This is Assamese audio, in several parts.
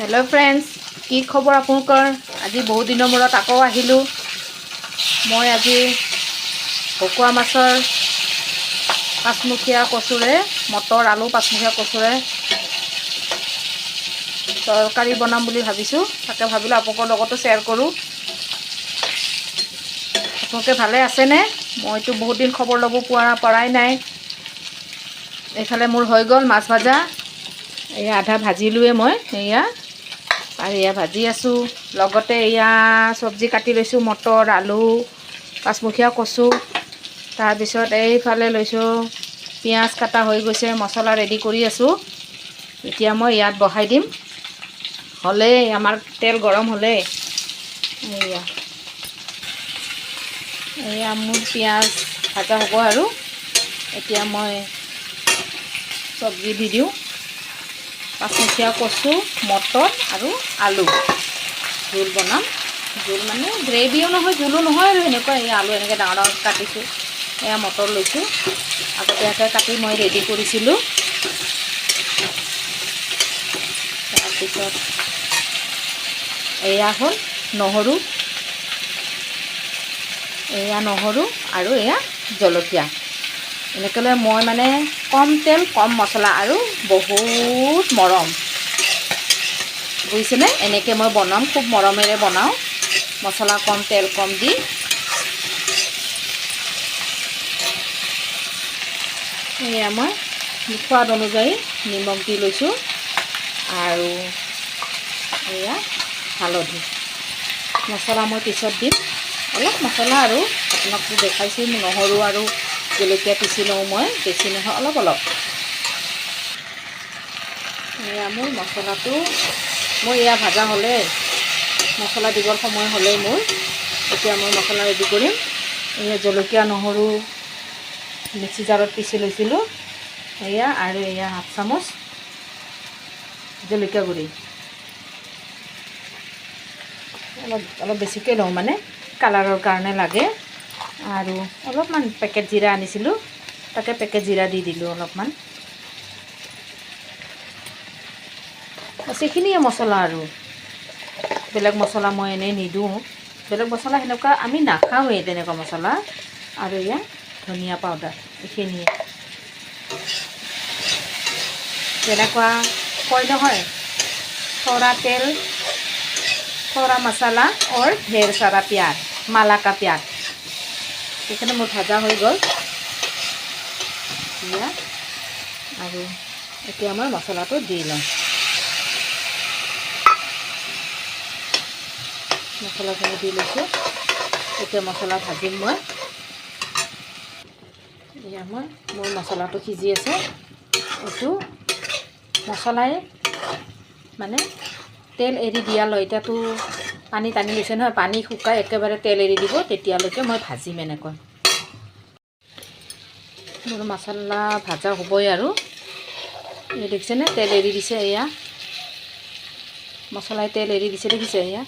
हेलो फ्रेंड्स की खबर आपनकर आज बहुत दिन मूरत आको आहिलु मैं आज भकुआ माछर पाँचमुखिया कचुरे मटर आलू पाँचमुखिया कचुरे तरकारी बनाम बुली भाबिछु ताके भाबिलो आपनकर लगतो शेयर करूँ। आपनके भाले आछे ने मइतो बहुत दिन खबर लब पराई नाई। एफाले मोर হৈ গল माछ भाजा एया आधा भाजिलुए मैं एया और एया भाजी आसो लगते एया सब्जी काटी लैसो मटर आलू पाँचमुखिया कचु तार पिছত एफाले लैसो पियाज काटा हो गई मसला रेडी करी आसो। इतना मैं इयात बहाई दिम हले आमार तेल गरम हले एया एया मोर पियाज भाजा हब आरो एतिया मैं सब्जी दी दिওঁ पाँचमुखिया कचु मटर और आलू झोल बनाम झोल माने ग्रेविओ নহয় झोलो নহয় और हेनेकुवा आलू एनेके डाঙर डाঙर काटिছোঁ एया मटर लैছোঁ আগতীয়াকৈ काटी मैं रेडी কৰিছিলোঁ। তাৰপিছত एया हल নহৰু एया নহৰু और एया जलकिया এনেকৈ मैं माने कम तेल कम मसला और बहुत मरम बुझिছেনে এনেকৈ मैं बनाम खूब मरमेरे बनाओ मसला कम तेल कम दी एया मैं स्वाद अनुयायी निमख दी लैছোঁ और एया हालधि मसला मैं पिছত दिम अलग मसला और आपनाक देखाइছোঁ নহৰু और जलकिया पिसि लওঁ मैं बेसि নহয় अलग अलग एया मोर मसलाটো मैं एया भाजा हले मसला दिबर समय हले मोर एतिया मैं मसला रेडी करिम। एया जलकिया নহৰু मिक्सि जारत पिसि लैছিলোঁ एया और एया हाफ चामच जलकिया गुड़ी अलग बेसिके लওঁ माने कालारर कारणे लागे और अलपमान पेकेट जीरा आनिছিলোঁ ताके पेकेट जीरा दी दिলোঁ अलपमान সেইখিনিয়ে मसला और बेलेग मसला मैं एने निदूँ बेलेग मसला हेनेकुवा आमी नाखाওঁৱে तेनेकुवा मसला और एया धनिया पाउडार এইখিনিয়ে जेनेकुवा कय নহয় थोड़ा तेल थोड़ा मसाला और ढेर सारा प्याज माला का प्याज এখানে মোর ভাজা হৈ গল ইয়া আর এতিয়া আমার মশলাটো দি লম মশলাখিনি দি লৈছোঁ এতিয়া মশলা ভাজিম মই ইয়া মই মোৰ মশলাটো সিজি আছে এইটো মশলাই মানে তেল এৰি দিয়ালৈ এতিয়াতো पानी टानी লৈছে নহয় पानी শুকাই একেবাৰে তেল এৰি দিব তেতিয়ালৈকে মই ভাজিম এনেকৈ মোৰ মছলা ভাজা হ'বই আৰু এই দেখিছেনে তেল এৰি দিছে এয়া মছলাই তেল এৰি দিছে দেখিছে এয়া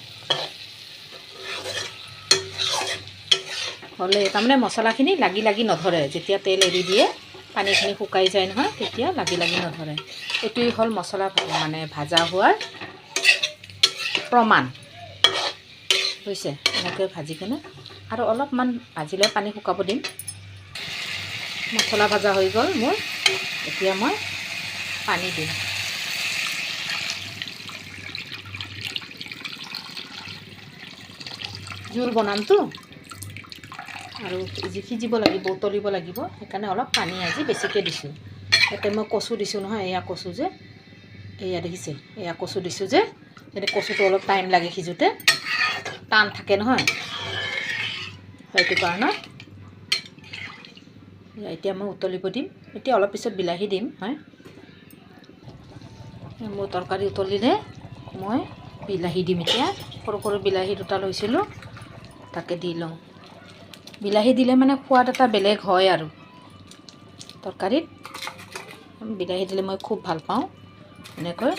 হলে তাৰমানে মছলাখিনি লাগি লাগি নধৰে যেতিয়া তেল এৰি দিয়ে পানীখিনি শুকাই যায় নহয় তেতিয়া লাগি লাগি নধৰে এটোই হল মছলা মানে ভাজা হোৱাৰ প্ৰমাণ হৈছে এনেকৈ ভাজি কেনে আৰু অলপমান ভাজিলে পানী শুকাব দিম মছলা ভাজা হৈ গ'ল মোৰ এতিয়া মই পানী দিম জোল বনামতো আৰু সিজিব লাগিব উতলিব লাগিব সেইকাৰণে অলপ পানী আজি বেছিকৈ দিছোঁ ইয়াতে মই কচু দিছোঁ নহয় এয়া কচু যে এয়া দেখিছে এয়া কচু দিছোঁ যে এতিয়া কচুটো অলপ টাইম লাগে সিজোতে টান থাকে নহয় সেইটো কাৰণত এতিয়া মই উতলিব দিম এতিয়া অলপ পিছত বিলাহী দিম হয় মোৰ তৰকাৰী উতলিলে মই বিলাহী দিম এতিয়া সৰু সৰু বিলাহী দুটা লৈছিলোঁ তাকে দি লওঁ বিলাহী দিলে মানে সোৱাদ এটা বেলেগ হয় আৰু তৰকাৰীত বিলাহী দিলে মই খুব ভাল পাওঁ এনেকৈ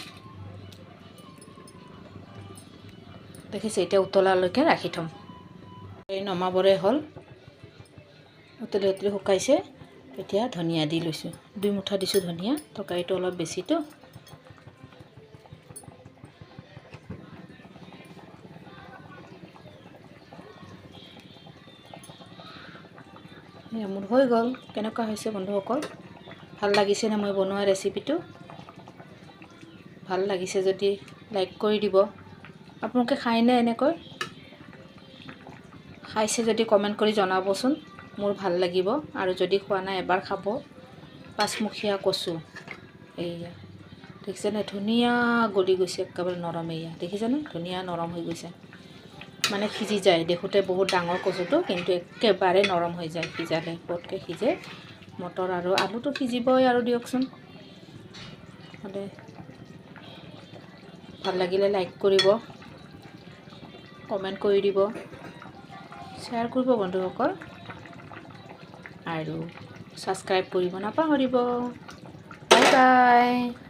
দেখিছে এতিয়া উতলালৈকে ৰাখি থম এই নমাবৰে হল উতলি উতলি শুকাইছে এতিয়া ধনিয়া দি লৈছোঁ 2 মুঠা দিছোঁ ধনিয়া তৰকাৰীটো অলপ বেছিটো এয়া মোৰ হৈ গ'ল। কেনেকুৱা হৈছে বন্ধুসকল, ভাল লাগিছেনে মই বনোৱা ৰেচিপিটো? ভাল লাগিছে যদি লাইক কৰি দিব। আপোনালোকে খায়নে এনেকৈ? খাইছে যদি কমেণ্ট কৰি জনাবচোন, মোৰ ভাল লাগিব। আৰু যদি খোৱা নাই এবাৰ খাব। পাঁচমুখীয়া কচু, এইয়া দেখিছেনে, ধুনীয়া গলি গৈছে, একেবাৰে নৰম। এইয়া দেখিছেনে, ধুনীয়া নৰম হৈ গৈছে, মানে সিজি যায়। দেখোঁতে বহুত ডাঙৰ কচুটো, কিন্তু একেবাৰে নৰম হৈ যায় সিজালে, পটকৈ সিজে। মটৰ আৰু আলুটো সিজিবই আৰু দিয়কচোন। হ'লে ভাল লাগিলে লাইক কৰিব, কমেণ্ট কৰি দিব, শ্বেয়াৰ কৰিব বন্ধুসকল, আৰু ছাবস্ক্ৰাইব কৰিব নাপাহৰিব। Bye bye.